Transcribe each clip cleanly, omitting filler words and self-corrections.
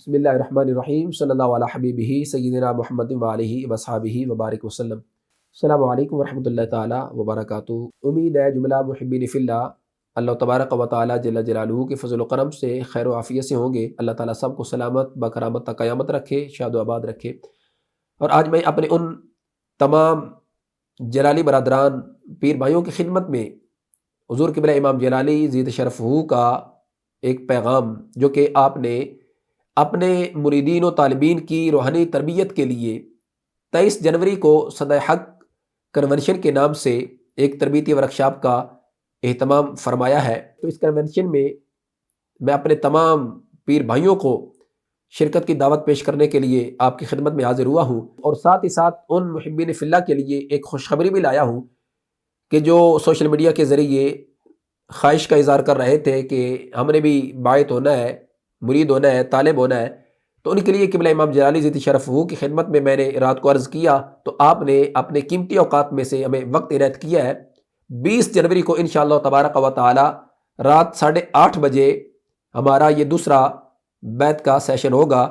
بسم اللہ الرحمن الرحیم صلی اللہ علیہ حبیبہ سیدنا محمد وعلیہ وصحابہ وبارک وسلم۔ السلام علیکم ورحمۃ اللہ تعالیٰ وبرکاتہ۔ امید ہے جملہ محبین فی اللہ اللہ تبارک و تعالیٰ جل جلالہ کے فضل و کرم سے خیر و عافیت سے ہوں گے۔ اللہ تعالیٰ سب کو سلامت بکرامت تا قیامت رکھے، شاد و آباد رکھے۔ اور آج میں اپنے ان تمام جلالی برادران پیر بھائیوں کی خدمت میں حضور قبلہ امام جلالی زید شرف ہو کا ایک پیغام، جو کہ آپ نے اپنے مریدین و طالبین کی روحانی تربیت کے لیے 23 جنوری کو صدائے حق کنونشن کے نام سے ایک تربیتی ورکشاپ کا اہتمام فرمایا ہے۔ تو اس کنونشن میں میں اپنے تمام پیر بھائیوں کو شرکت کی دعوت پیش کرنے کے لیے آپ کی خدمت میں حاضر ہوا ہوں، اور ساتھ ہی ساتھ ان محبین فی اللہ کے لیے ایک خوشخبری بھی لایا ہوں کہ جو سوشل میڈیا کے ذریعے خواہش کا اظہار کر رہے تھے کہ ہم نے بھی باعث ہونا ہے، مرید ہونا ہے، طالب ہونا ہے، تو ان کے لیے قبلہ امام جلالی ذی شرف ہو کی خدمت میں نے رات کو عرض کیا، تو آپ نے اپنے قیمتی اوقات میں سے ہمیں وقت عنایت کیا ہے۔ 20 جنوری کو انشاءاللہ تبارک و تعالی رات 8:30 بجے ہمارا یہ دوسرا بیت کا سیشن ہوگا۔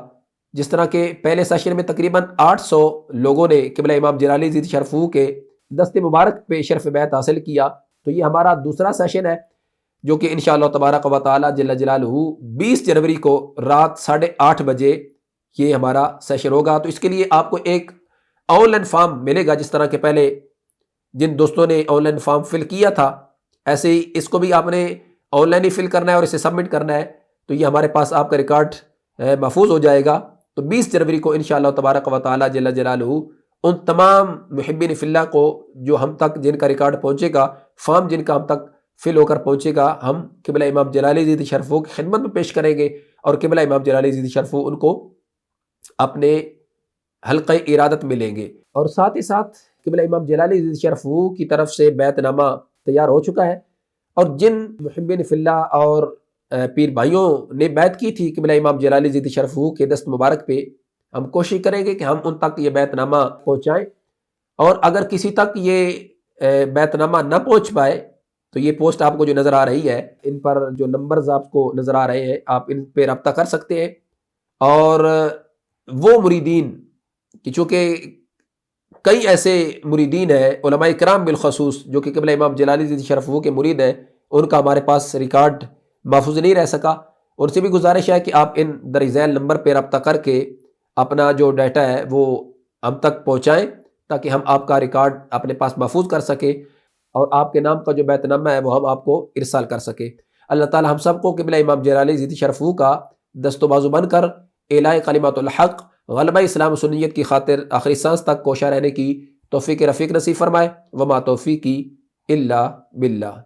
جس طرح کہ پہلے سیشن میں تقریباً 800 لوگوں نے قبلہ امام جلالی ذی شرف ہو کے دست مبارک پہ شرف بیت حاصل کیا، تو یہ ہمارا دوسرا سیشن ہے، جو کہ انشاءاللہ تبارک و تعالی جل جلالہ 20 جنوری کو رات 8:30 بجے یہ ہمارا سیشن ہوگا۔ تو اس کے لیے آپ کو ایک آن لائن فارم ملے گا، جس طرح کہ پہلے جن دوستوں نے آن لائن فارم فل کیا تھا، ایسے ہی اس کو بھی آپ نے آن لائن ہی فل کرنا ہے اور اسے سبمٹ کرنا ہے، تو یہ ہمارے پاس آپ کا ریکارڈ محفوظ ہو جائے گا۔ تو 20 جنوری کو انشاءاللہ تبارک و تعالی جل جلالہ ان تمام محبین فی اللہ کو، جو ہم تک جن کا ریکارڈ پہنچے گا، فارم جن کا ہم تک فل ہو کر پہنچے گا، ہم قبلہ امام جلالی ذی شرف ہو کی خدمت میں پیش کریں گے، اور قبلہ امام جلالی ذی شرف ہو ان کو اپنے حلقہ ارادت میں لیں گے۔ اور ساتھ ہی ساتھ قبلہ امام جلالی ذی شرف ہو کی طرف سے بیعت نامہ تیار ہو چکا ہے، اور جن محبین فی اللہ اور پیر بھائیوں نے بیعت کی تھی قبلہ امام جلالی ذی شرف ہو کے دست مبارک پہ، ہم کوشش کریں گے کہ ہم ان تک یہ بیعت نامہ پہنچائیں، اور اگر کسی تک یہ بیعت نامہ نہ پہنچ پائے تو یہ پوسٹ آپ کو جو نظر آ رہی ہے، ان پر جو نمبرز آپ کو نظر آ رہے ہیں، آپ ان پہ رابطہ کر سکتے ہیں۔ اور وہ مریدین کہ چونکہ کئی ایسے مریدین ہیں، علماء کرام بالخصوص، جو کہ قبلہ امام جلالی ذی شرف ہو کے مرید ہیں، ان کا ہمارے پاس ریکارڈ محفوظ نہیں رہ سکا، ان سے بھی گزارش ہے کہ آپ ان درج ذیل نمبر پہ رابطہ کر کے اپنا جو ڈیٹا ہے وہ ہم تک پہنچائیں، تاکہ ہم آپ کا ریکارڈ اپنے پاس محفوظ کر سکیں، اور آپ کے نام کا جو بیعت نامہ ہے وہ ہم آپ کو ارسال کر سکے۔ اللہ تعالی ہم سب کو قبلہ امام جلالی ذی شرف ہو کا دست و بازو بن کر اعلاء کلمات الحق، غلبہ اسلام و سنیت کی خاطر آخری سانس تک کوشاں رہنے کی توفیق رفیق نصیب فرمائے۔ وما توفیقی الا باللہ۔